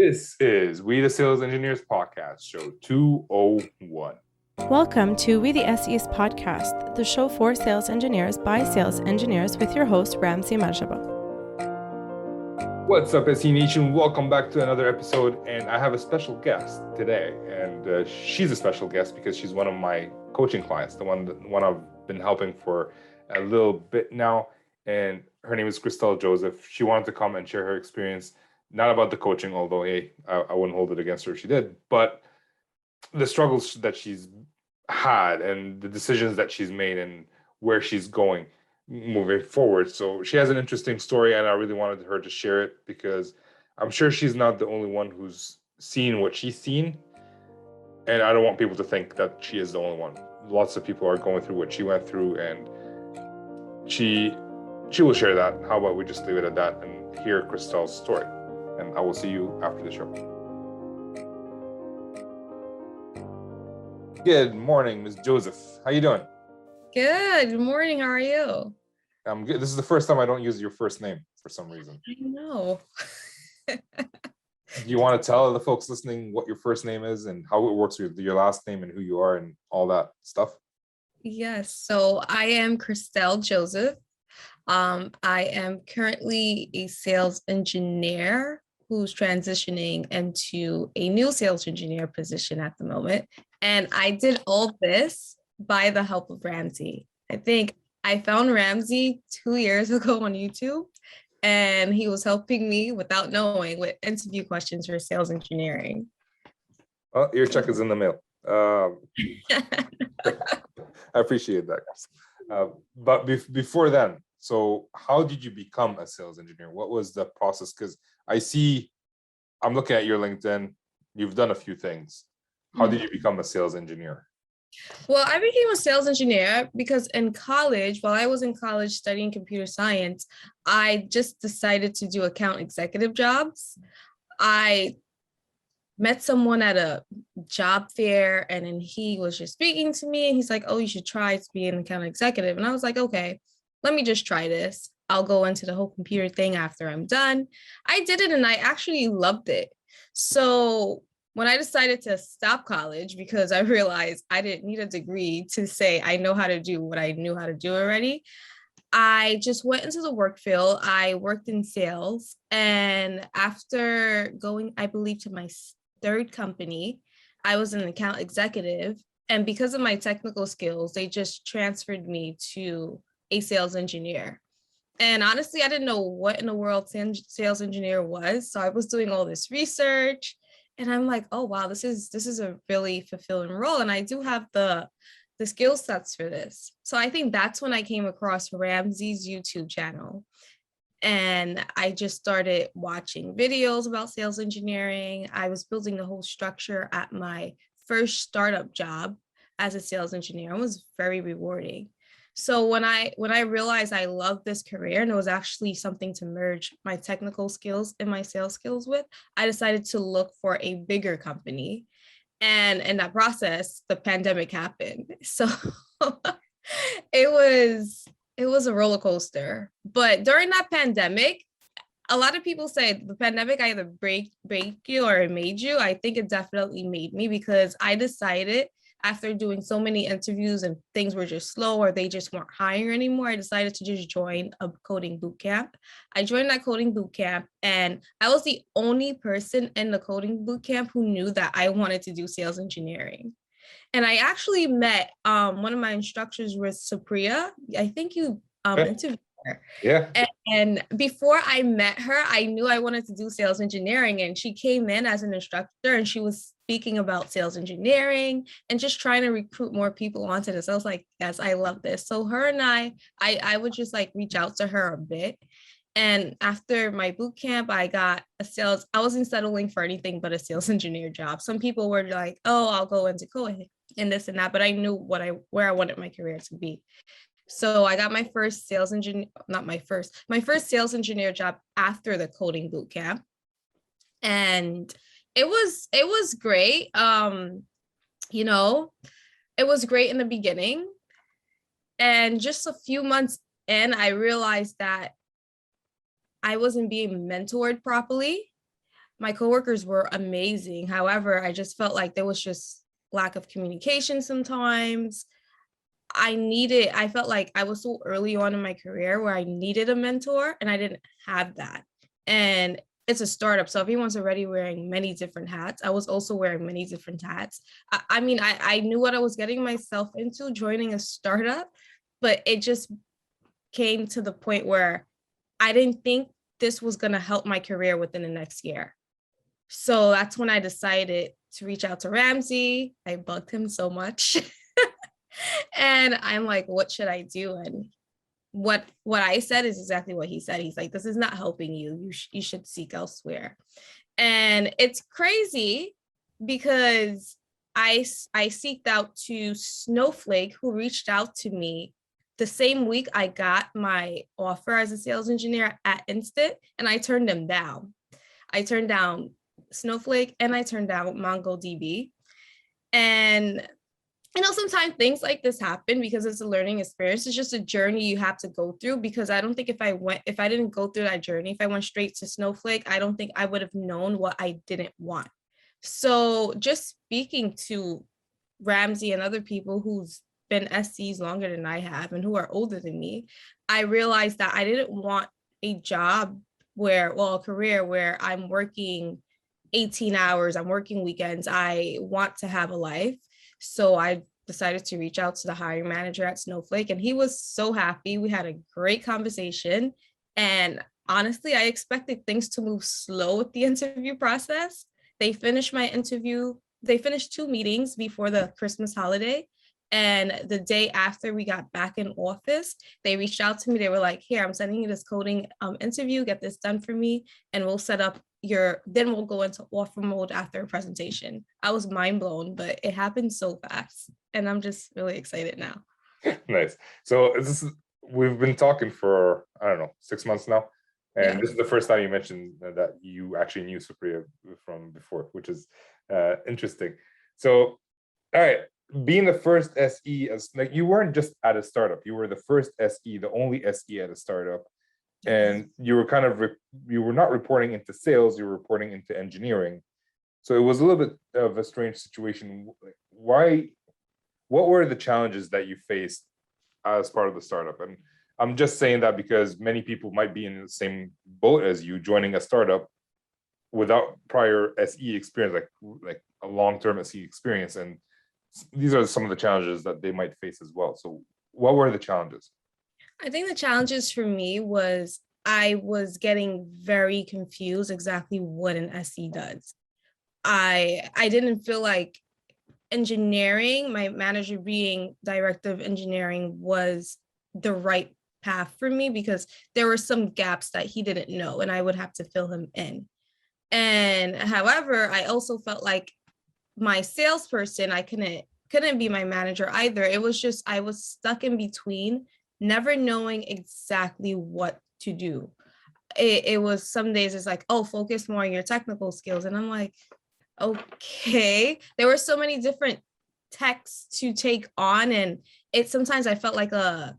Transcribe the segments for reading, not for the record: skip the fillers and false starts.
This is We the Sales Engineers Podcast, show 201. Welcome to We the SEs Podcast, the show for sales engineers by sales engineers with your host, Ramsey Majaba. What's up, SE Nation? Welcome back to another episode, and I have a special guest today, and she's a special guest because she's one of my coaching clients, the one I've been helping for a little bit now, and her name is Christelle Joseph. She wanted to come and share her experience, not about the coaching, although, hey, I wouldn't hold it against her if she did, but the struggles that she's had and the decisions that she's made and where she's going moving forward. So she has an interesting story, and I really wanted her to share it because I'm sure she's not the only one who's seen what she's seen, and I don't want people to think that she is the only one. Lots of people are going through what she went through, and she will share that. How about we just leave it at that and hear Christelle's story, and I will see you after the show. Good morning, Ms. Joseph. How you doing? Good morning. How are you? I'm good. This is the first time I don't use your first name for some reason. I know. Do you want to tell the folks listening what your first name is and how it works with your last name and who you are and all that stuff? Yes. So I am Christelle Joseph. I am currently a sales engineer who's transitioning into a new sales engineer position at the moment. And I did all this by the help of Ramsey. I think I found Ramsey 2 years ago on YouTube, and he was helping me without knowing with interview questions for sales engineering. Oh, your check is in the mail. I appreciate that. But before then, so how did you become a sales engineer? What was the process? Because I'm looking at your LinkedIn, you've done a few things. How did you become a sales engineer? Well, I became a sales engineer because in college, while I was in college studying computer science, I just decided to do account executive jobs. I met someone at a job fair, and then he was just speaking to me, and he's like, oh, you should try to be an account executive. And I was like, okay, let me just try this. I'll go into the whole computer thing after I'm done. I did it, and I actually loved it. So when I decided to stop college because I realized I didn't need a degree to say I know how to do what I knew how to do already, I just went into the work field. I worked in sales, and after going, I believe, to my third company, I was an account executive. And because of my technical skills, they just transferred me to a sales engineer. And honestly, I didn't know what in the world sales engineer was. So I was doing all this research, and I'm like, oh, wow, this is a really fulfilling role. And I do have the skill sets for this. So I think that's when I came across Ramsey's YouTube channel. And I just started watching videos about sales engineering. I was building the whole structure at my first startup job as a sales engineer. It was very rewarding. So when I realized I loved this career and it was actually something to merge my technical skills and my sales skills with, I decided to look for a bigger company. And in that process, the pandemic happened. So it was a roller coaster. But during that pandemic, a lot of people say the pandemic either break you or it made you. I think it definitely made me, because I decided, after doing so many interviews and things were just slow or they just weren't hiring anymore, I decided to just join a coding boot camp. I joined that coding boot camp, and I was the only person in the coding boot camp who knew that I wanted to do sales engineering. And I actually met one of my instructors was Supriya. I think you interviewed her. Yeah. And before I met her, I knew I wanted to do sales engineering, and she came in as an instructor, and she was speaking about sales engineering and just trying to recruit more people onto this. I was like, yes, I love this. So her and I would just like reach out to her a bit. And after my boot camp, I wasn't settling for anything but a sales engineer job. Some people were like, oh, I'll go into coding and this and that, but I knew where I wanted my career to be. So I got my first sales engineer, my first sales engineer job after the coding boot camp. And it was great. It was great in the beginning. And just a few months in, I realized that I wasn't being mentored properly. my coworkers were amazing. However, I just felt like there was just lack of communication sometimes. I felt like I was so early on in my career where I needed a mentor and I didn't have that. And it's a startup. So everyone's already wearing many different hats. I was also wearing many different hats. I knew what I was getting myself into joining a startup, but it just came to the point where I didn't think this was going to help my career within the next year. So that's when I decided to reach out to Ramsey. I bugged him so much. And I'm like, what should I do? And what I said is exactly what he said. He's like, this is not helping you. You should seek elsewhere. And it's crazy because I seeked out to Snowflake, who reached out to me the same week I got my offer as a sales engineer at Instant, and I turned them down. I turned down Snowflake and I turned down MongoDB. And sometimes things like this happen because it's a learning experience. It's just a journey you have to go through, because I don't think if I didn't go through that journey, if I went straight to Snowflake, I don't think I would have known what I didn't want. So just speaking to Ramsey and other people who's been SCs longer than I have and who are older than me, I realized that I didn't want a job a career where I'm working 18 hours, I'm working weekends. I want to have a life. So I decided to reach out to the hiring manager at Snowflake, and he was so happy. We had a great conversation. And honestly, I expected things to move slow with the interview process. They finished my interview. They finished 2 meetings before the Christmas holiday. And the day after we got back in office, they reached out to me. They were like, here, I'm sending you this coding interview. Get this done for me. And we'll set up then we'll go into offer mode after a presentation. I was mind blown, but it happened so fast. And I'm just really excited now. Nice. So we've been talking for, I don't know, 6 months now. And This is the first time you mentioned that you actually knew Supriya from before, which is interesting. So, all right, being the first SE, as like, you weren't just at a startup, you were the first SE, the only SE at a startup. And you were you were not reporting into sales, you were reporting into engineering. So it was a little bit of a strange situation. What were the challenges that you faced as part of the startup? And I'm just saying that because many people might be in the same boat as you, joining a startup without prior SE experience, like a long-term SE experience. And these are some of the challenges that they might face as well. So what were the challenges? I think the challenges for me was I was getting very confused exactly what an SE does. I didn't feel like engineering, my manager being director of engineering, was the right path for me, because there were some gaps that he didn't know and I would have to fill him in. And however, I also felt like my salesperson, I couldn't be my manager either. It was just, I was stuck in between, never knowing exactly what to do. It was some days it's like, oh, focus more on your technical skills. And I'm like, okay. There were so many different techs to take on. And sometimes I felt like a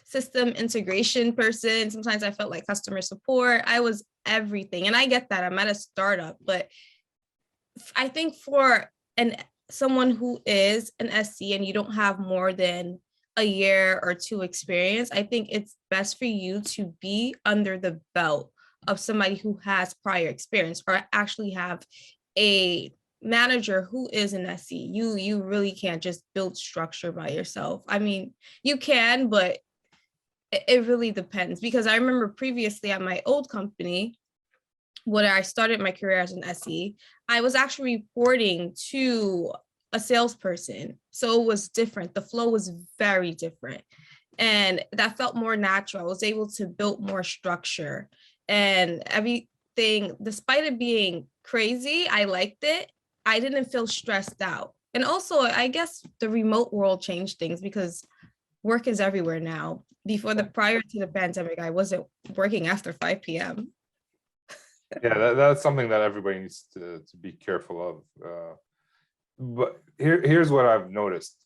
system integration person. Sometimes I felt like customer support. I was everything. And I get that I'm at a startup, but I think for someone who is an SC and you don't have more than a year or 2 experience, I think it's best for you to be under the belt of somebody who has prior experience, or actually have a manager who is an SC. You really can't just build structure by yourself. I mean, you can, but it really depends, because I remember previously at my old company, when I started my career as an SE, I was actually reporting to a salesperson. So it was different. The flow was very different. And that felt more natural. I was able to build more structure and everything. Despite it being crazy, I liked it. I didn't feel stressed out. And also, I guess the remote world changed things, because work is everywhere now. Prior to the pandemic, I wasn't working after 5 p.m. Yeah, that's something that everybody needs to be careful of. But here's what I've noticed.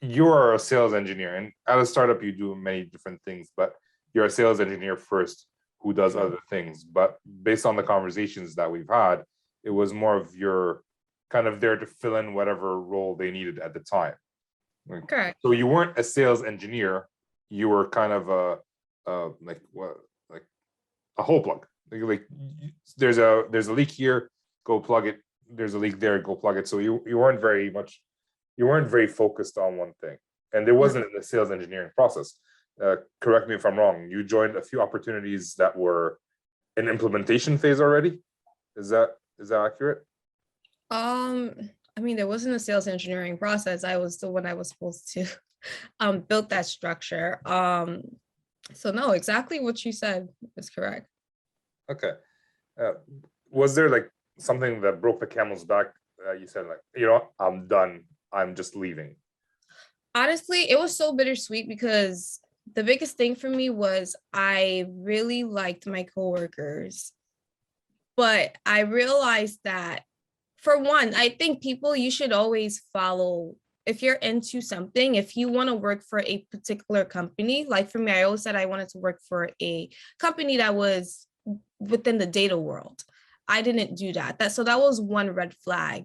You are a sales engineer, and at a startup, you do many different things, but you're a sales engineer first, who does other things. But based on the conversations that we've had, it was more of you're kind of there to fill in whatever role they needed at the time. Correct. So you weren't a sales engineer, you were kind of like a hole plug. Like there's a leak here, go plug it. There's a leak there, go plug it. So you weren't very focused on one thing, and there wasn't in the sales engineering process. Correct me if I'm wrong. You joined a few opportunities that were in implementation phase already. Is that accurate? I mean, there wasn't a sales engineering process. I was the one I was supposed to build that structure. So no, exactly what you said is correct. Okay. Was there like something that broke the camel's back? You said like, I'm done. I'm just leaving. Honestly, it was so bittersweet because the biggest thing for me was I really liked my coworkers, but I realized that for one, I think you should always follow, if you're into something, if you want to work for a particular company, like for me, I always said I wanted to work for a company that was within the data world. I didn't do that. So that was one red flag.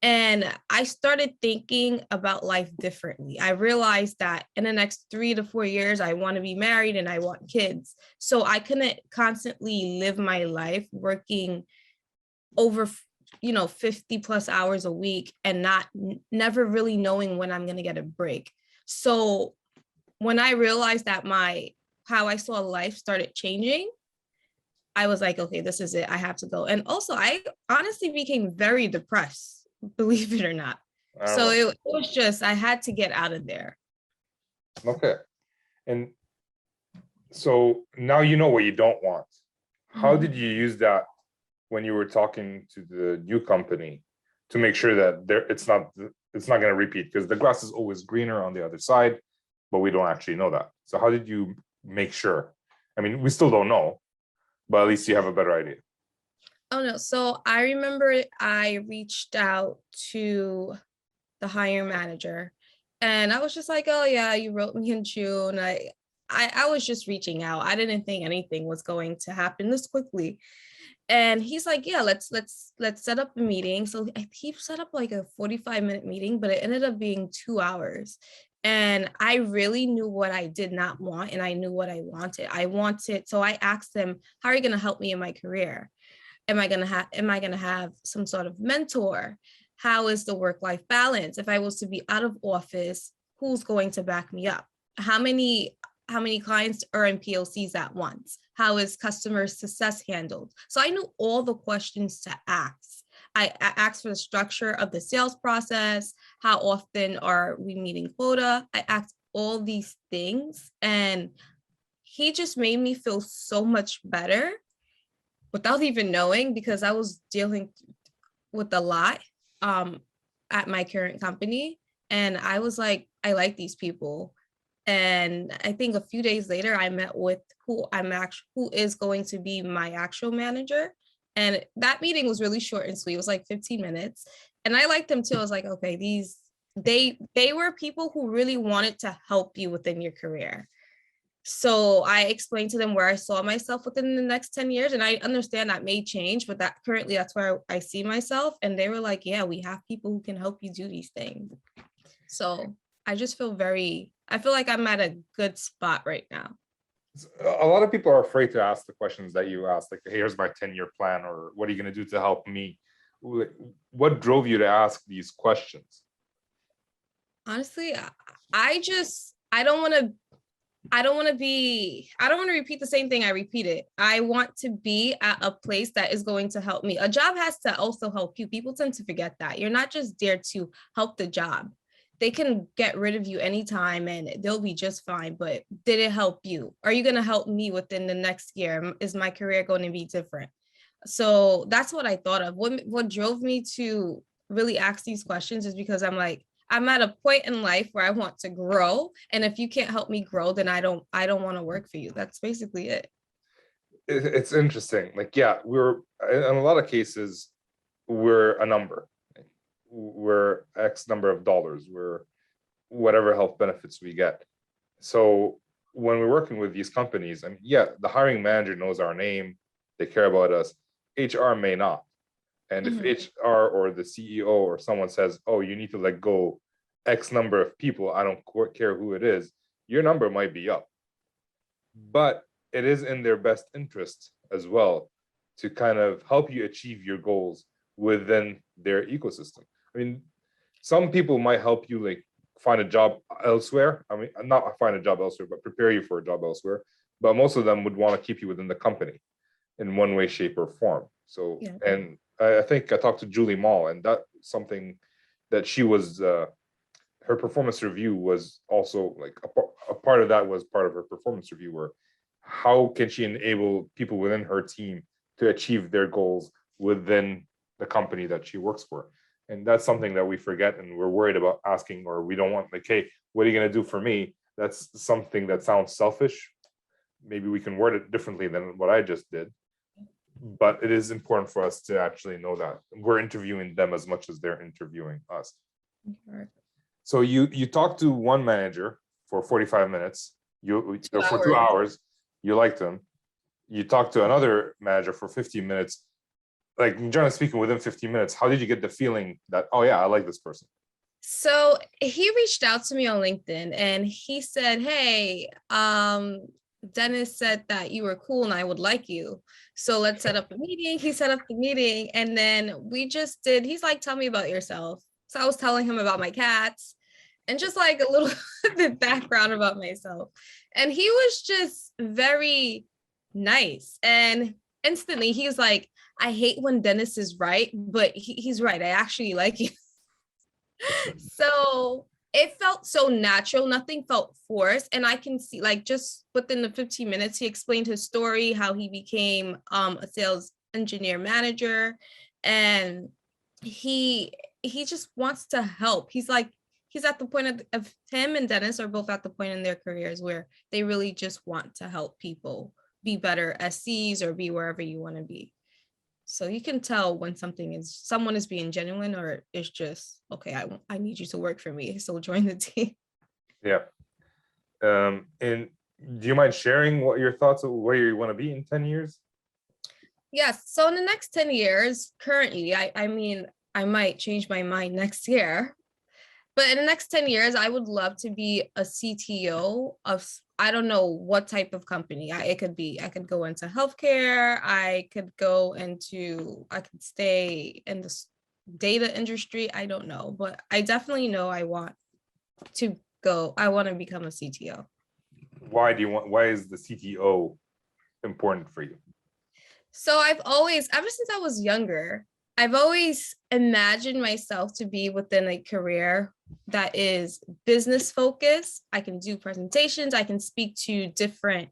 And I started thinking about life differently. I realized that in the next 3 to 4 years, I want to be married and I want kids. So I couldn't constantly live my life working over 50 plus hours a week and never really knowing when I'm going to get a break. So when I realized that how I saw life started changing, I was like, okay, this is it. I have to go. And also I honestly became very depressed, believe it or not. So it was just, I had to get out of there. Okay. And so now you know what you don't want. How did you use that when you were talking to the new company to make sure that it's not going to repeat? Because the grass is always greener on the other side, but we don't actually know that. So how did you make sure? I mean, we still don't know, but at least you have a better idea. Oh no. So I remember I reached out to the hiring manager and I was just like, oh yeah, you wrote me in June. I was just reaching out. I didn't think anything was going to happen this quickly. And he's like, yeah, let's set up a meeting. So he set up like a 45-minute meeting, but it ended up being 2 hours. And I really knew what I did not want and I knew what I wanted. So I asked him, how are you going to help me in my career? Am I going to have some sort of mentor? How is the work-life balance? If I was to be out of office, who's going to back me up? How many clients are in POCs at once? How is customer success handled? So I knew all the questions to ask. I asked for the structure of the sales process. How often are we meeting quota? I asked all these things and he just made me feel so much better without even knowing, because I was dealing with a lot at my current company. And I was like, I like these people. And I think a few days later, I met with who is going to be my actual manager. And that meeting was really short and sweet. It was like 15 minutes. And I liked them too. I was like, okay, they were people who really wanted to help you within your career. So I explained to them where I saw myself within the next 10 years. And I understand that may change, but that's where I see myself. And they were like, yeah, we have people who can help you do these things. So I just feel I feel like I'm at a good spot right now. A lot of people are afraid to ask the questions that you asked, like, hey, here's my 10-year plan, or what are you going to do to help me? What drove you to ask these questions? Honestly, I don't want to repeat the same thing I repeated. I want to be at a place that is going to help me. A job has to also help you. People tend to forget that. You're not just there to help the job. They can get rid of you anytime and they'll be just fine, but did it help you? Are you going to help me within the next year? Is my career going to be different? So that's what I thought of. What drove me to really ask these questions is because I'm at a point in life where I want to grow. And if you can't help me grow, then I don't want to work for you. That's basically it. It's interesting. Like, yeah, we're in a lot of cases, we're a number. We're X number of dollars. We're whatever health benefits we get. So when we're working with these companies, I mean, yeah, the hiring manager knows our name, they care about us. HR may not. And if HR or the CEO or someone says, oh, you need to let go X number of people, I don't care who it is, your number might be up. But it is in their best interest as well to kind of help you achieve your goals within their ecosystem. I mean, some people might help you like find a job elsewhere. I mean, not find a job elsewhere, but prepare you for a job elsewhere. But most of them would want to keep you within the company in one way, shape, or form. So, Yeah. and I think I talked to Julie Mall, and that's something that she was, her performance review was also like a part of that was part of her performance review, where how can she enable people within her team to achieve their goals within the company that she works for. And that's something that we forget and we're worried about asking, or we don't want, like, hey, what are you going to do for me? That's something that sounds selfish. Maybe we can word it differently than what I just did. But it is important for us to actually know that we're interviewing them as much as they're interviewing us. Right. So you talked to one manager for 45 minutes, for 2 hours, you liked him. You talked to another manager for 15 minutes. Like, generally speaking, within 15 minutes, how did you get the feeling that, oh yeah, I like this person? So he reached out to me on LinkedIn and he said, hey, Dennis said that you were cool and I would like you. So let's set up a meeting. He set up the meeting and then we just did, he's like, tell me about yourself. So I was telling him about my cats and just like a little bit background about myself. And he was just very nice. And instantly he was like, I hate when Dennis is right, but he's right. I actually like you. So it felt so natural. Nothing felt forced. And I can see, like, just within the 15 minutes, he explained his story, how he became a sales engineer manager. And he just wants to help. He's like, he's at the point of him and Dennis are both at the point in their careers where they really just want to help people be better SCs or be wherever you want to be. So you can tell when someone is being genuine or it's just, okay, I need you to work for me. So join the team. Yeah. And do you mind sharing what your thoughts of where you want to be in 10 years? Yes. So in the next 10 years, currently, I mean, I might change my mind next year. But in the next 10 years, I would love to be a CTO of, I don't know what type of company. I could go into healthcare. I could stay in the data industry. I don't know, but I definitely know I want to become a CTO. Why is the CTO important for you? So I've always, ever since I was younger, I've always imagined myself to be within a career that is business focused. I can do presentations. I can speak to different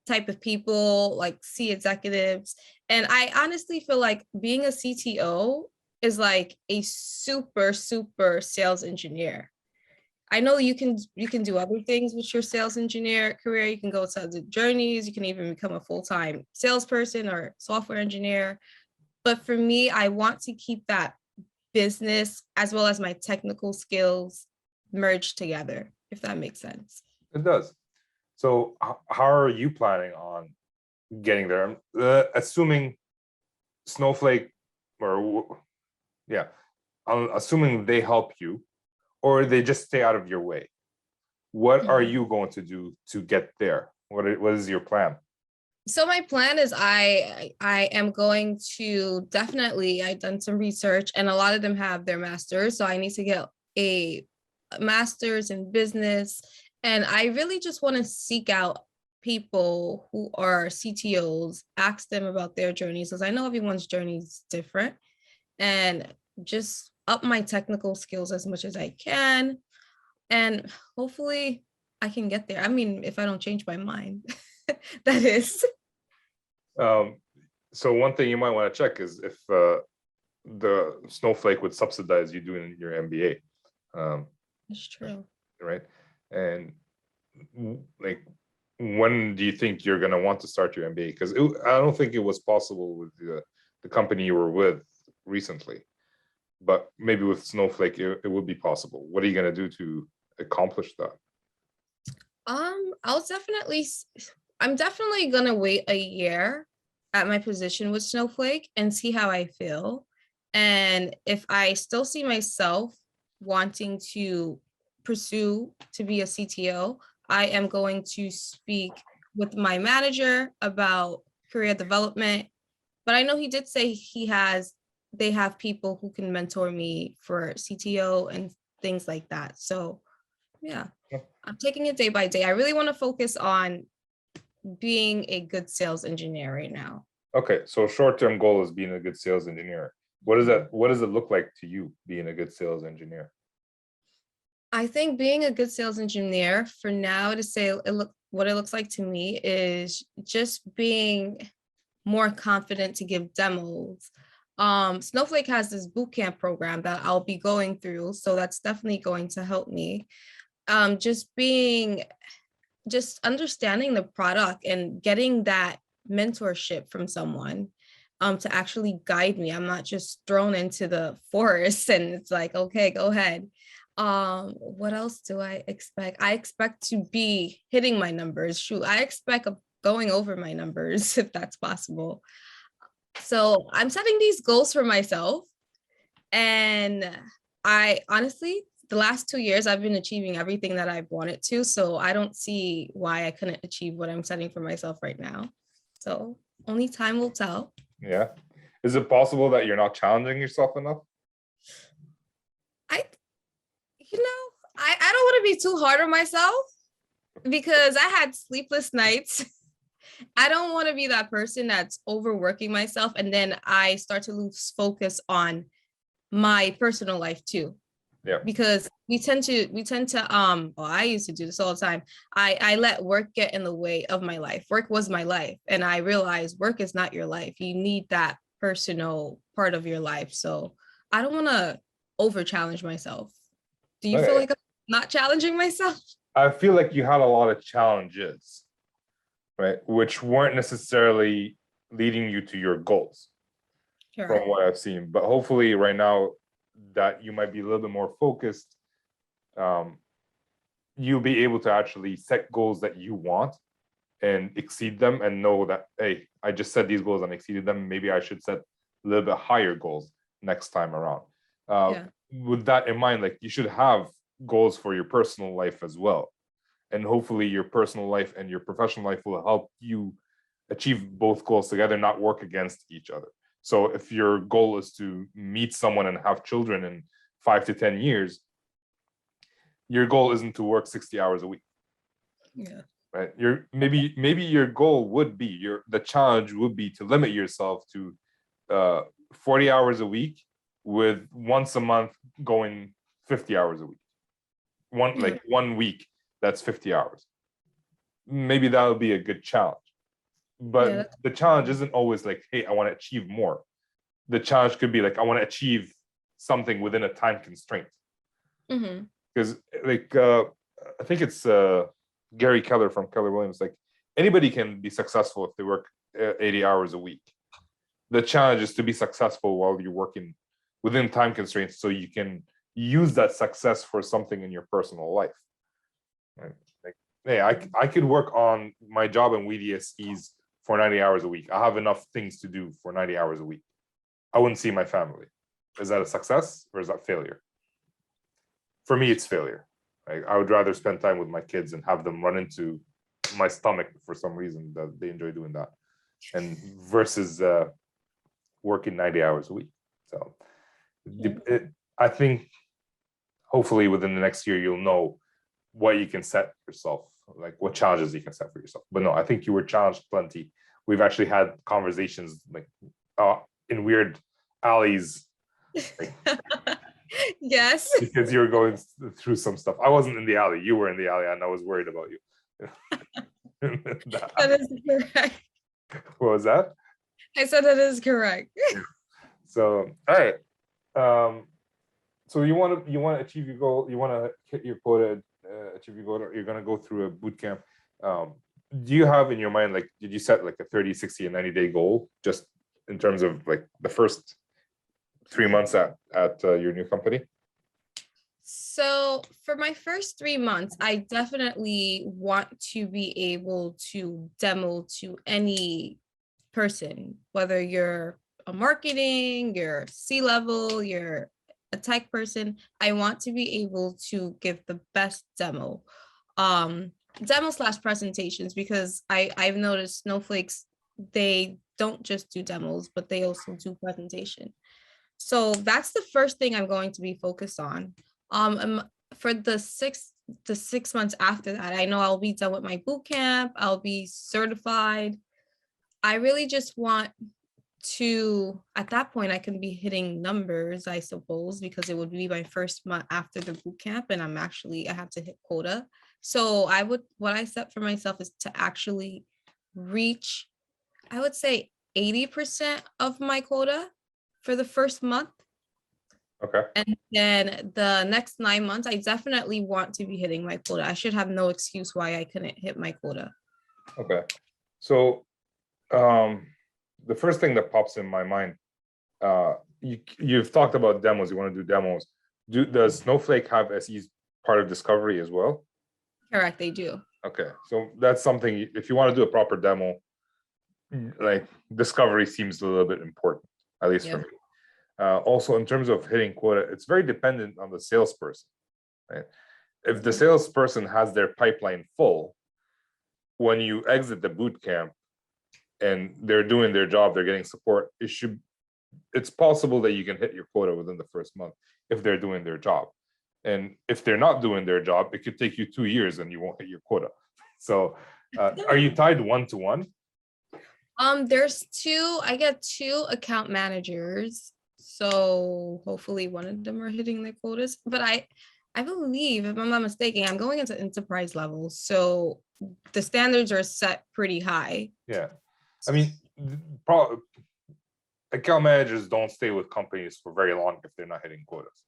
type of people, like C executives. And I honestly feel like being a CTO is like a super, super sales engineer. I know you can do other things with your sales engineer career. You can go to other journeys. You can even become a full-time salesperson or software engineer. But for me, I want to keep that business as well as my technical skills merged together, if that makes sense. It does. So how are you planning on getting there? Assuming Snowflake, assuming they help you, or they just stay out of your way. What are you going to do to get there? What is your plan? So my plan is I am going to definitely, I've done some research and a lot of them have their masters. So I need to get a master's in business. And I really just want to seek out people who are CTOs, ask them about their journeys, because I know everyone's journey is different, and just up my technical skills as much as I can. And hopefully I can get there. I mean, if I don't change my mind. That is. So one thing you might want to check is if the Snowflake would subsidize you doing your MBA. That's true. Right. And like, when do you think you're going to want to start your MBA? Because I don't think it was possible with the company you were with recently, but maybe with Snowflake, it would be possible. What are you going to do to accomplish that? I'm definitely gonna wait a year at my position with Snowflake and see how I feel. And if I still see myself wanting to pursue to be a CTO, I am going to speak with my manager about career development. But I know he did say they have people who can mentor me for CTO and things like that. So yeah, I'm taking it day by day. I really want to focus on being a good sales engineer right now. Okay, so short-term goal is being a good sales engineer. What does it look like to you being a good sales engineer? I think being a good sales engineer for now, to say what it looks like to me is just being more confident to give demos. Snowflake has this bootcamp program that I'll be going through, so that's definitely going to help me. Just understanding the product and getting that mentorship from someone to actually guide me. I'm not just thrown into the forest and it's like, okay, go ahead. What else do I expect? I expect to be hitting my numbers. Shoot, I expect going over my numbers if that's possible. So I'm setting these goals for myself. And I honestly, the last 2 years, I've been achieving everything that I've wanted to. So I don't see why I couldn't achieve what I'm setting for myself right now. So only time will tell. Yeah. Is it possible that you're not challenging yourself enough? I, I don't want to be too hard on myself because I had sleepless nights. I don't want to be that person that's overworking myself and then I start to lose focus on my personal life too. Yeah. Because we tend to well, I used to do this all the time. I let work get in the way of my life. Work was my life. And I realized work is not your life. You need that personal part of your life. So I don't want to over challenge myself. Do you feel like I'm not challenging myself? I feel like you had a lot of challenges, right? Which weren't necessarily leading you to your goals. Correct. From what I've seen. But hopefully right now that you might be a little bit more focused, you'll be able to actually set goals that you want and exceed them and know that, hey, I just set these goals and exceeded them. Maybe I should set a little bit higher goals next time around. With that in mind, like you should have goals for your personal life as well. And hopefully your personal life and your professional life will help you achieve both goals together, not work against each other. So if your goal is to meet someone and have children in 5 to 10 years, your goal isn't to work 60 hours a week. Yeah. Right. Maybe your goal would be the challenge would be to limit yourself to 40 hours a week with once a month going 50 hours a week. Like 1 week, that's 50 hours. Maybe that would be a good challenge. But the challenge isn't always like, hey, I want to achieve more. The challenge could be like, I want to achieve something within a time constraint. Because like, I think it's Gary Keller from Keller Williams, like anybody can be successful if they work 80 hours a week. The challenge is to be successful while you're working within time constraints so you can use that success for something in your personal life. Right? Like, hey, I could work on my job in WeDSEs for 90 hours a week. I have enough things to do for 90 hours a week. I wouldn't see my family. Is that a success or is that failure? For me, it's failure. Like, I would rather spend time with my kids and have them run into my stomach for some reason that they enjoy doing that, and versus working 90 hours a week. So I think hopefully within the next year, you'll know what you can set yourself, like what challenges you can set for yourself. But no, I think you were challenged plenty. We've actually had conversations like in weird alleys. Like, yes. Because you were going through some stuff. I wasn't in the alley. You were in the alley and I was worried about you. That is correct. What was that? I said that is correct. So, all right. So you want to achieve your goal. You want to hit your quota, achieve your goal. You're going to go through a boot camp. Do you have in your mind, like, did you set like a 30, 60, and 90-day goal just in terms of like the first 3 months at your new company? So for my first 3 months, I definitely want to be able to demo to any person, whether you're a marketing, you're C-level, you're a tech person. I want to be able to give the best demo. Demo slash presentations, because I've noticed Snowflakes, they don't just do demos, but they also do presentation. So that's the first thing I'm going to be focused on. For the 6 months after that, I know I'll be done with my boot camp. I'll be certified. I really just want to, at that point, I can be hitting numbers, I suppose, because it would be my first month after the boot camp, and I have to hit quota. So what I set for myself is to actually reach, I would say 80% of my quota for the first month. Okay. And then the next 9 months, I definitely want to be hitting my quota. I should have no excuse why I couldn't hit my quota. Okay. So the first thing that pops in my mind, you've talked about demos. You want to do demos. Does Snowflake have SEs part of discovery as well? Correct, they do. Okay, so that's something, if you want to do a proper demo, like discovery seems a little bit important, at least for me. Also, in terms of hitting quota, it's very dependent on the salesperson, right? If the salesperson has their pipeline full, when you exit the boot camp and they're doing their job, they're getting support, it's possible that you can hit your quota within the first month if they're doing their job. And if they're not doing their job, it could take you 2 years and you won't hit your quota. So are you tied 1-to-1? I get 2 account managers. So hopefully one of them are hitting their quotas. But I believe, if I'm not mistaken, I'm going into enterprise level. So the standards are set pretty high. Yeah. I mean, account managers don't stay with companies for very long if they're not hitting quotas.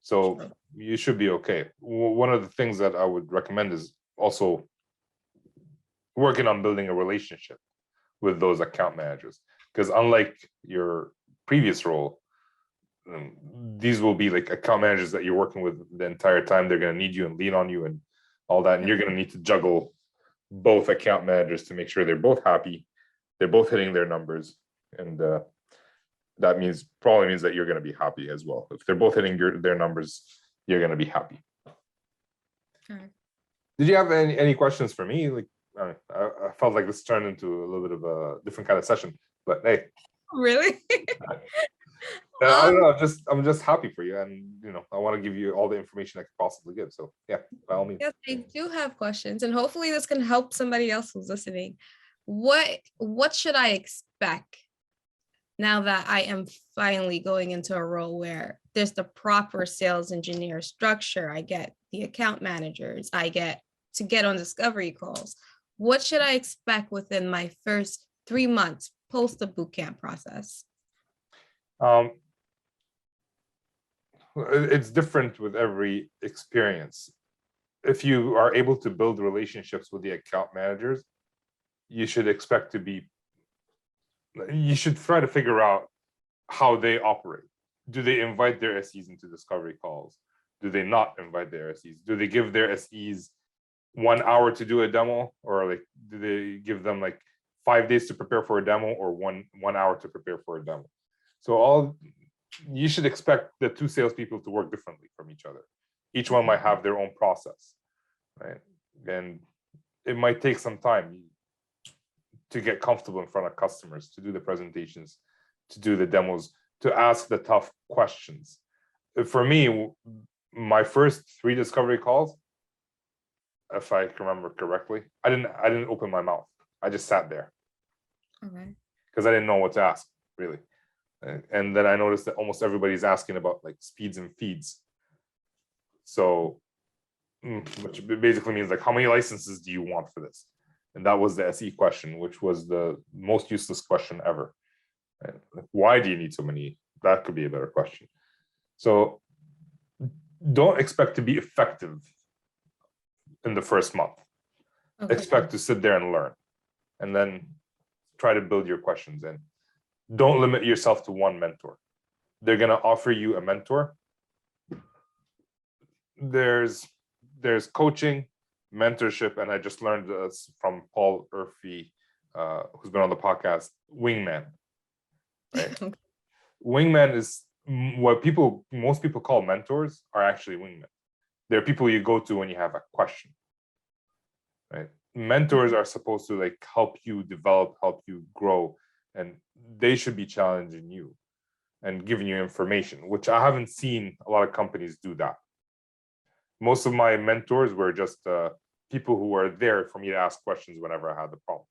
So you should be okay. One of the things that I would recommend is also working on building a relationship with those account managers, because unlike your previous role, these will be like account managers that you're working with the entire time. They're going to need you and lean on you and all that, and you're going to need to juggle both account managers to make sure they're both happy, they're both hitting their numbers, and that probably means that you're going to be happy as well. If they're both hitting their numbers, you're going to be happy. Okay. Did you have any questions for me? Like, I felt like this turned into a little bit of a different kind of session, but hey. Really? I don't know. I'm just happy for you, and I want to give you all the information I could possibly give. So yeah, by all means. Yes, I do have questions, and hopefully this can help somebody else who's listening. What should I expect now that I am finally going into a role where there's the proper sales engineer structure? I get the account managers, I get to get on discovery calls. What should I expect within my first 3 months post the bootcamp process? It's different with every experience. If you are able to build relationships with the account managers, you should try to figure out how they operate. Do they invite their SEs into discovery calls? Do they not invite their SEs? Do they give their SEs 1 hour to do a demo, or like do they give them like 5 days to prepare for a demo, or one hour to prepare for a demo? So you should expect the 2 salespeople to work differently from each other. Each one might have their own process, right? And it might take some time to get comfortable in front of customers, to do the presentations, to do the demos, to ask the tough questions. For me, my first 3 discovery calls, if I can remember correctly, I didn't open my mouth. I just sat there. Okay. Because I didn't know what to ask, really. And then I noticed that almost everybody's asking about like speeds and feeds. So, which basically means like, how many licenses do you want for this? And that was the SE question, which was the most useless question ever. And like, why do you need so many? That could be a better question. So don't expect to be effective in the first month. Okay. Expect to sit there and learn, and then try to build your questions in. Don't limit yourself to one mentor. They're going to offer you a mentor. there's coaching, mentorship, and I just learned this from Paul Urfey, who's been on the podcast, wingman. Right? Wingman is what most people call mentors are actually wingmen. They're people you go to when you have a question. Right? Mentors are supposed to like help you develop, help you grow, and they should be challenging you and giving you information, which I haven't seen a lot of companies do that. Most of my mentors were just people who were there for me to ask questions whenever I had the problem.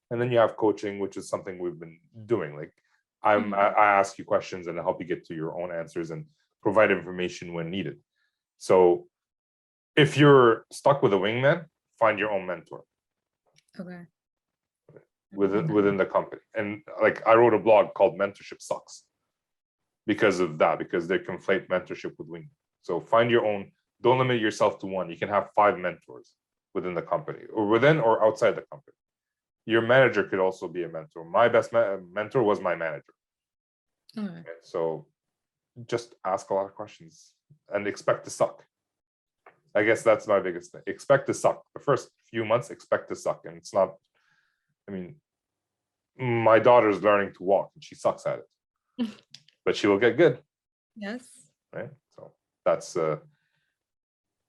And then you have coaching, which is something we've been doing. Like I ask you questions and I help you get to your own answers and provide information when needed. So if you're stuck with a wingman, find your own mentor. Okay. Within the company. And like I wrote a blog called Mentorship Sucks because of that, because they conflate mentorship with wingman. So find your own, don't limit yourself to one. You can have 5 mentors within the company or within or outside the company. Your manager could also be a mentor. My best mentor was my manager. Okay. So just ask a lot of questions and expect to suck. I guess that's my biggest thing. Expect to suck. The first few months, expect to suck. And it's not, I mean, my daughter's learning to walk and she sucks at it, but she will get good. Yes. Right. So that's,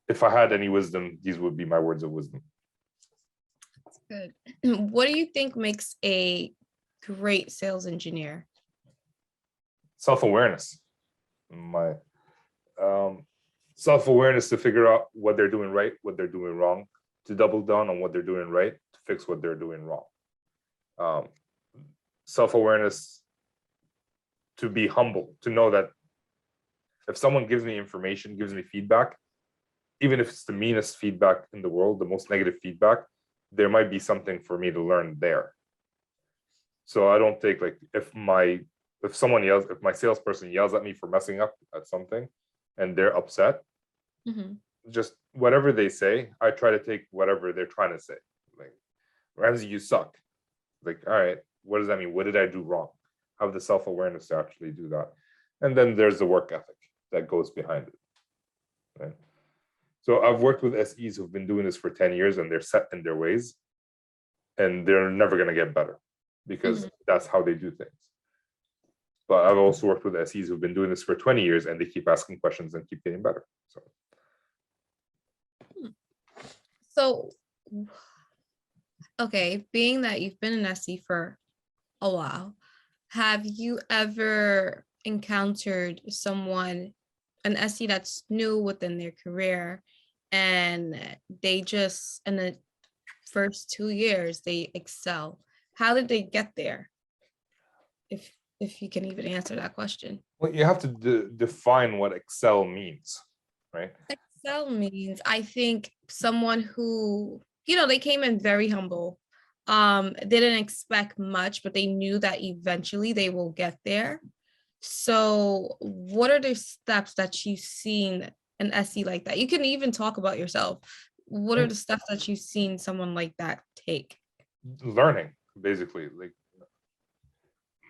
if I had any wisdom, these would be my words of wisdom. That's good. What do you think makes a great sales engineer? Self-awareness. Self-awareness to figure out what they're doing right, what they're doing wrong, to double down on what they're doing right, to fix what they're doing wrong. Self-awareness to be humble, to know that if someone gives me information, gives me feedback, even if it's the meanest feedback in the world, the most negative feedback, there might be something for me to learn there. So I don't think like if my salesperson yells at me for messing up at something and they're upset, just whatever they say, I try to take whatever they're trying to say. Like, Ramsey, you suck. Like, all right, what does that mean? What did I do wrong? Have the self-awareness to actually do that. And then there's the work ethic that goes behind it. Right? So I've worked with SEs who've been doing this for 10 years and they're set in their ways and they're never going to get better because that's how they do things. But I've also worked with SEs who've been doing this for 20 years and they keep asking questions and keep getting better. So, okay, being that you've been an SE for a while, have you ever encountered an SE that's new within their career and they just, in the first 2 years, they excel? How did they get there? If you can even answer that question. Well, you have to define what excel means, right? Excel means, I think, someone who, they came in very humble, didn't expect much, but they knew that eventually they will get there. So what are the steps that you've seen an SE like that? You can even talk about yourself. What are the steps that you've seen someone like that take? Learning, basically.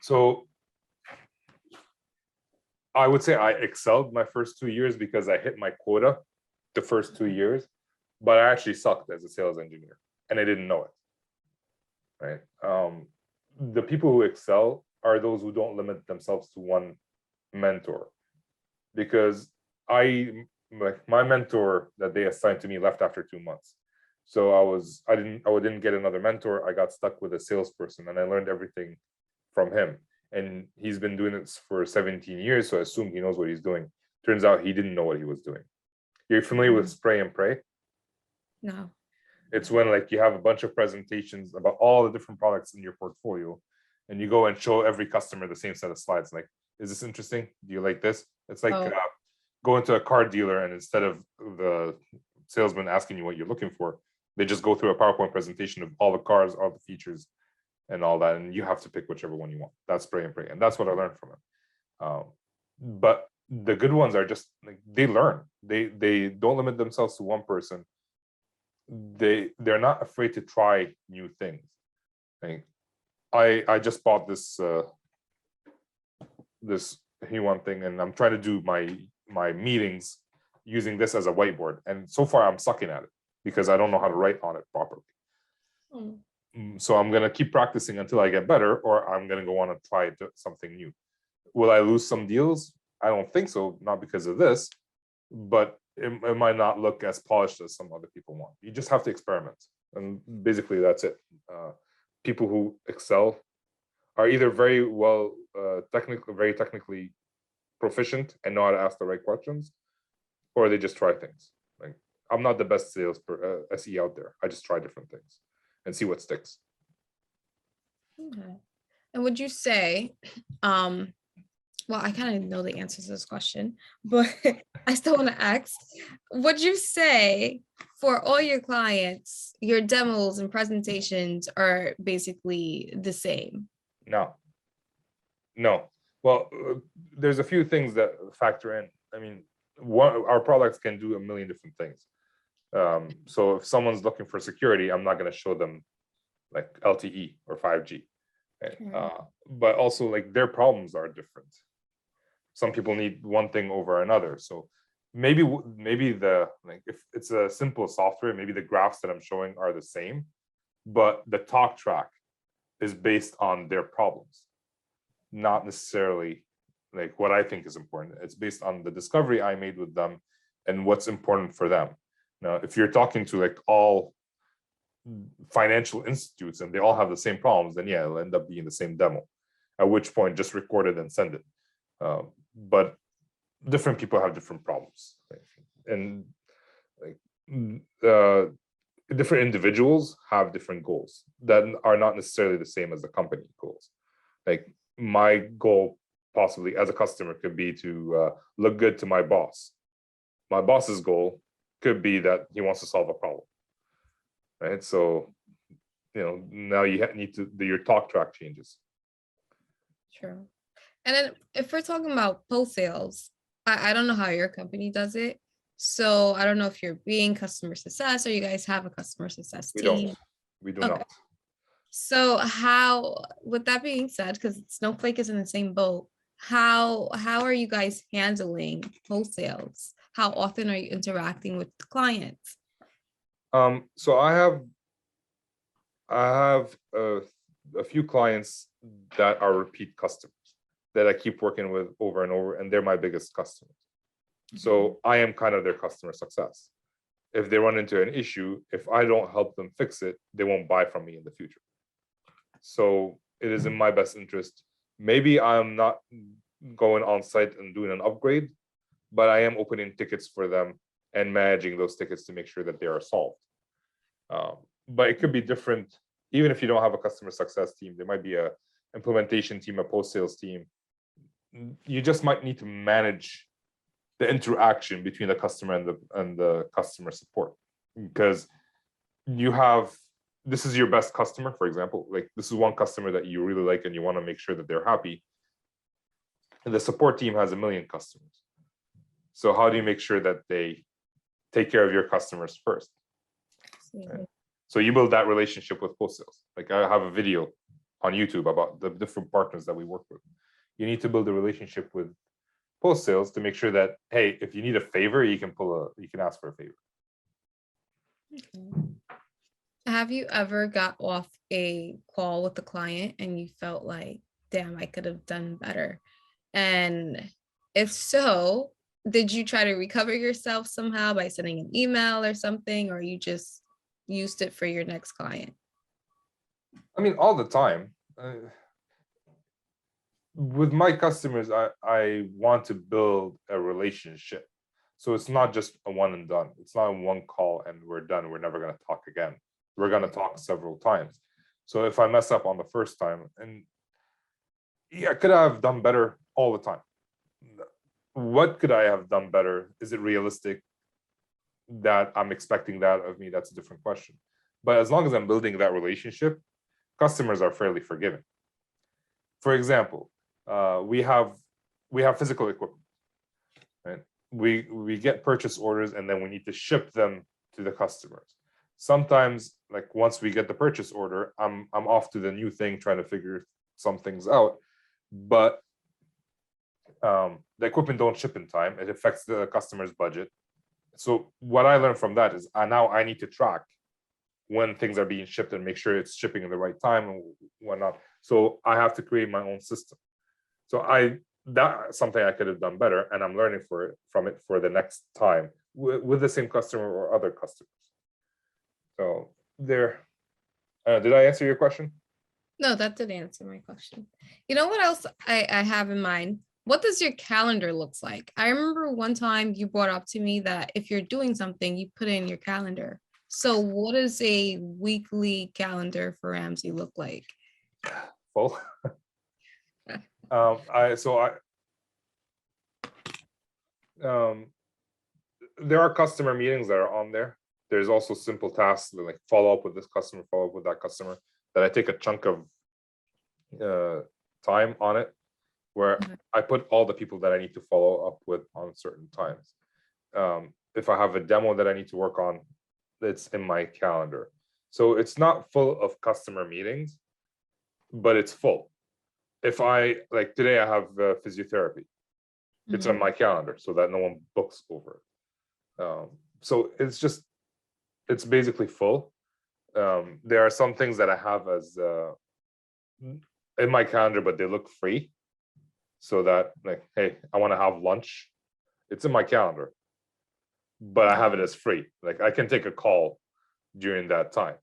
So I would say I excelled my first 2 years because I hit my quota the first 2 years, but I actually sucked as a sales engineer and I didn't know it. Right? The people who excel are those who don't limit themselves to one mentor, because my mentor that they assigned to me left after 2 months. So I didn't get another mentor. I got stuck with a salesperson and I learned everything from him. And he's been doing this for 17 years. So I assume he knows what he's doing. Turns out he didn't know what he was doing. You're familiar with spray and pray? No. It's when like you have a bunch of presentations about all the different products in your portfolio and you go and show every customer the same set of slides. Like, is this interesting? Do you like this? It's like going to a car dealer and instead of the salesman asking you what you're looking for, they just go through a PowerPoint presentation of all the cars, all the features and all that. And you have to pick whichever one you want. That's spray and pray. And that's what I learned from it. But the good ones are just like, they learn. They don't limit themselves to one person. They're not afraid to try new things. Like, I just bought this this He1 thing, and I'm trying to do my meetings using this as a whiteboard. And so far I'm sucking at it because I don't know how to write on it properly. So I'm going to keep practicing until I get better, or I'm going to go on and try something new. Will I lose some deals? I don't think so, not because of this, but it might not look as polished as some other people want. You just have to experiment. And basically that's it. People who excel are either very well, very technically proficient and know how to ask the right questions, or they just try things. Like, I'm not the best SE out there. I just try different things and see what sticks. Okay. And would you say, well, I kind of know the answer to this question, but I still want to ask, would you say for all your clients, your demos and presentations are basically the same? No. Well, there's a few things that factor in. I mean, our products can do a million different things. So if someone's looking for security, I'm not going to show them like LTE or 5G. But also, like, their problems are different. Some people need one thing over another. So maybe if it's a simple software, maybe the graphs that I'm showing are the same, but the talk track is based on their problems, not necessarily like what I think is important. It's based on the discovery I made with them and what's important for them. Now, if you're talking to like all financial institutes and they all have the same problems, then yeah, it'll end up being the same demo, at which point just record it and send it. But different people have different problems, and like different individuals have different goals that are not necessarily the same as the company goals. Like, my goal possibly as a customer could be to look good to my boss. My boss's goal could be that he wants to solve a problem, right? So, now you need to your talk track changes. True. And then if we're talking about post sales, I don't know how your company does it. So I don't know if you're being customer success or you guys have a customer success team. We do not. So how, with that being said, because Snowflake is in the same boat, how are you guys handling post sales? How often are you interacting with clients? So I have a few clients that are repeat customers that I keep working with over and over, and they're my biggest customers. So I am kind of their customer success. If they run into an issue, if I don't help them fix it, they won't buy from me in the future. So it is in my best interest. Maybe I'm not going on site and doing an upgrade, but I am opening tickets for them and managing those tickets to make sure that they are solved. But it could be different. Even if you don't have a customer success team, there might be a implementation team, a post-sales team. You just might need to manage the interaction between the customer and the customer support, because this is your best customer, for example. Like, this is one customer that you really like and you want to make sure that they're happy. And the support team has a million customers. So how do you make sure that they take care of your customers first? Right? So you build that relationship with post sales. Like, I have a video on YouTube about the different partners that we work with. You need to build a relationship with post sales to make sure that, hey, if you need a favor, you can ask for a favor. Okay. Have you ever got off a call with a client and you felt like, damn, I could have done better? And if so, did you try to recover yourself somehow by sending an email or something, or you just used it for your next client? I mean, all the time. With my customers, I want to build a relationship. So it's not just a one and done. It's not a one call and we're done. We're never going to talk again. We're going to talk several times. So if I mess up on the first time, and yeah, could I have done better all the time? What could I have done better? Is it realistic that I'm expecting that of me? That's a different question. But as long as I'm building that relationship, customers are fairly forgiving. For example, we have physical equipment, right? We get purchase orders and then we need to ship them to the customers. Sometimes, like, once we get the purchase order, I'm off to the new thing, trying to figure some things out. But the equipment don't ship in time. It affects the customer's budget. So what I learned from that is now I need to track when things are being shipped and make sure it's shipping in the right time and whatnot. So I have to create my own system. So that's something I could have done better, and I'm learning from it for the next time with the same customer or other customers. So there. Did I answer your question? No, that did answer my question. You know what else I have in mind? What does your calendar looks like? I remember one time you brought up to me that if you're doing something, you put it in your calendar. So what does a weekly calendar for Ramsey look like? Full. There are customer meetings that are on there. There's also simple tasks like follow up with this customer, follow up with that customer, that I take a chunk of time on it, where I put all the people that I need to follow up with on certain times. If I have a demo that I need to work on, it's in my calendar. So it's not full of customer meetings, but it's full. If I, like today, I have physiotherapy. It's on my calendar so that no one books over it. So it's basically full. There are some things that I have as in my calendar, but they look free. So that, like, hey, I want to have lunch. It's in my calendar, but I have it as free. Like I can take a call during that time.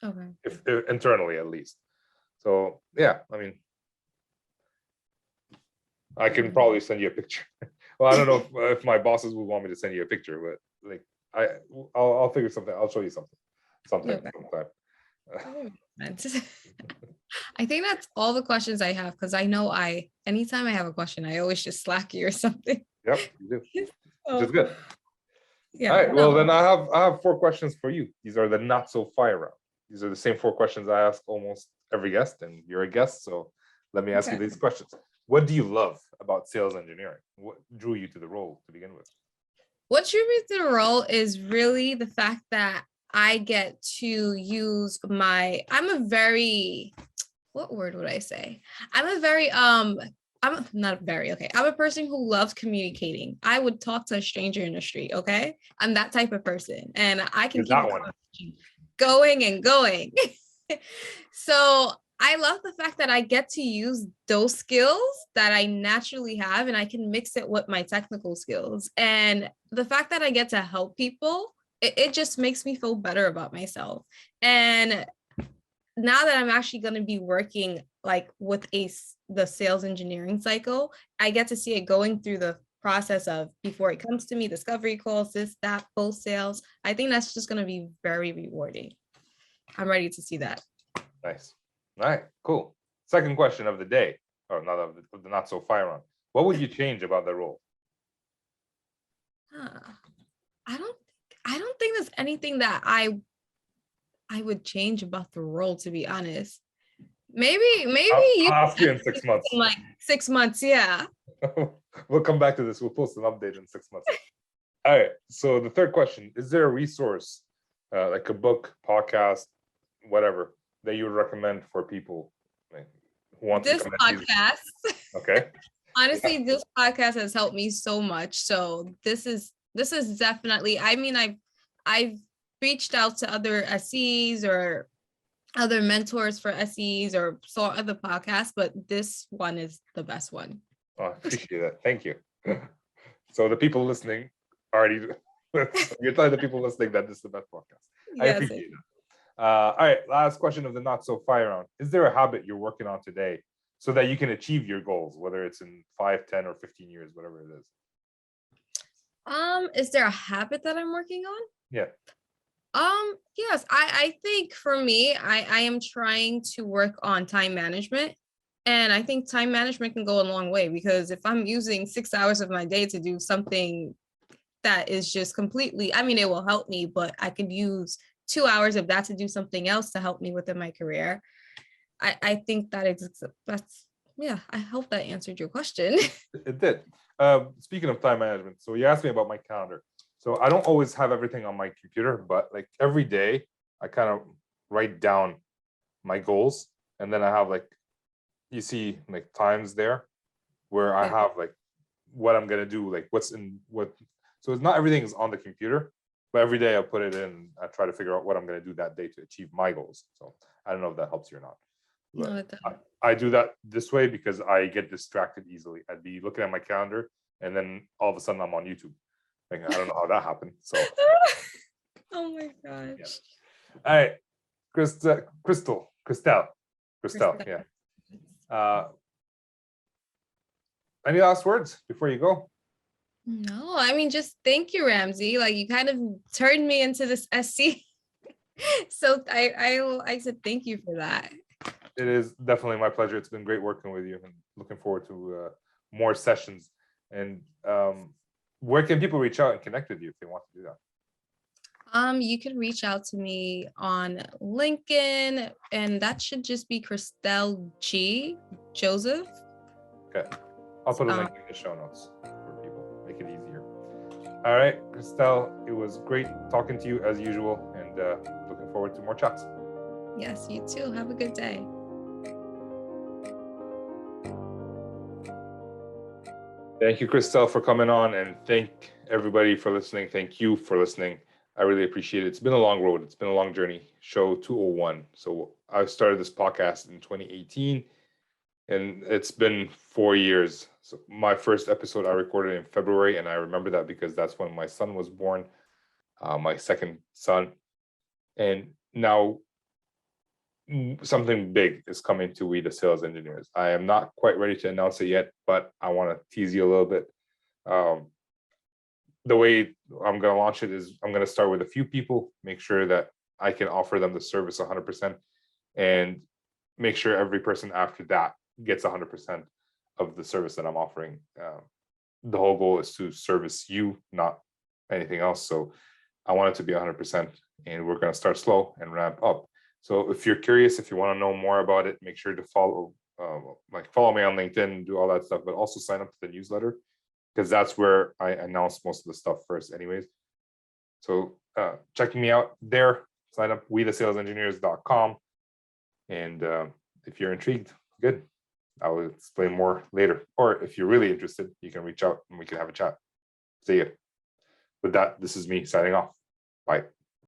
Okay. If internally at least. So yeah, I mean, I can probably send you a picture. Well, I don't know if my bosses would want me to send you a picture, but like I'll figure something. I'll show you something sometime. I think that's all the questions I have, because I know anytime I have a question, I always just slack you or something. Yep, you do. So, Which is good. Yeah. All right. Well, then I have 4 questions for you. These are the not so fire round. These are the same 4 questions I ask almost every guest, and you're a guest, so let me ask you these questions. What do you love about sales engineering? What drew you to the role to begin with? What drew me to the role is really the fact that I get to use I'm a very, what word would I say? I'm a person who loves communicating. I would talk to a stranger in the street, okay? I'm that type of person, and I can keep going and going. So I love the fact that I get to use those skills that I naturally have, and I can mix it with my technical skills. And the fact that I get to help people, it just makes me feel better about myself. And now that I'm actually going to be working like with the sales engineering cycle, I get to see it going through the process of before it comes to me, discovery calls, this, that, post sales. I think that's just going to be very rewarding. I'm ready to see that. Nice. All right, cool. Second question of the day, or not of the not so fire round. What would you change about the role? I don't think there's anything that I would change about the role, to be honest. Maybe I'll ask you in 6 months. In like 6 months, yeah. We'll come back to this. We'll post an update in 6 months. All right. So the third question: is there a resource, like a book, podcast, whatever, that you would recommend for people who want this to podcast? Okay. Honestly, this podcast has helped me so much. So this is definitely. I mean, I've reached out to other SEs or other mentors for SEs or saw other podcasts, but this one is the best one. Oh, I appreciate that. Thank you. So the people listening already, you're telling the people listening that this is the best podcast. Yes, I appreciate that. All right, last question of the not so fire round. Is there a habit you're working on today so that you can achieve your goals, whether it's in 5, 10, or 15 years, whatever it is? Is there a habit that I'm working on? Yeah. Yes, I think for me, I am trying to work on time management. And I think time management can go a long way, because if I'm using 6 hours of my day to do something that is just completely, I mean, it will help me, but I could use 2 hours of that to do something else to help me within my career. I think yeah, I hope that answered your question. It did. Speaking of time management, so you asked me about my calendar. So I don't always have everything on my computer, but like every day I kind of write down my goals, and then I have like, you see like times there where I have like what I'm gonna do, like what So it's not everything is on the computer, but every day I put it in. I try to figure out what I'm going to do that day to achieve my goals. So I don't know if that helps you or not. But No, it doesn't. I do that this way because I get distracted easily. I'd be looking at my calendar and then all of a sudden I'm on YouTube. Like, I don't know how that happened. So Oh my yeah. gosh. All right, Christelle, yeah. Any last words before you go? No, I mean, just thank you, Ramsey. Like, you kind of turned me into this SC. So I said thank you for that. It is definitely my pleasure. It's been great working with you and looking forward to more sessions. And where can people reach out and connect with you if they want to do that? You can reach out to me on LinkedIn, and that should just be Christelle Joseph. Okay. I'll put a link in the show notes for people, make it easier. All right, Christelle, it was great talking to you as usual, and looking forward to more chats. Yes, you too. Have a good day. Thank you, Christelle, for coming on, and thank everybody for listening. Thank you for listening. I really appreciate it. It's been a long road. It's been a long journey. Show 201. So I started this podcast in 2018, and it's been 4 years. So my first episode I recorded in February, and I remember that because that's when my son was born, my second son. And now something big is coming to We the Sales Engineers. I am not quite ready to announce it yet, but I want to tease you a little bit. The way I'm going to launch it is I'm going to start with a few people, make sure that I can offer them the service 100%, and make sure every person after that gets 100% of the service that I'm offering. The whole goal is to service you, not anything else. So I want it to be 100%, and we're going to start slow and ramp up. So if you're curious, if you want to know more about it, make sure to follow me on LinkedIn, do all that stuff, but also sign up to the newsletter, because that's where I announce most of the stuff first anyways. So check me out there, sign up, wethesalesengineers.com. And if you're intrigued, good. I will explain more later. Or if you're really interested, you can reach out and we can have a chat. See ya. With that, this is me signing off. Bye.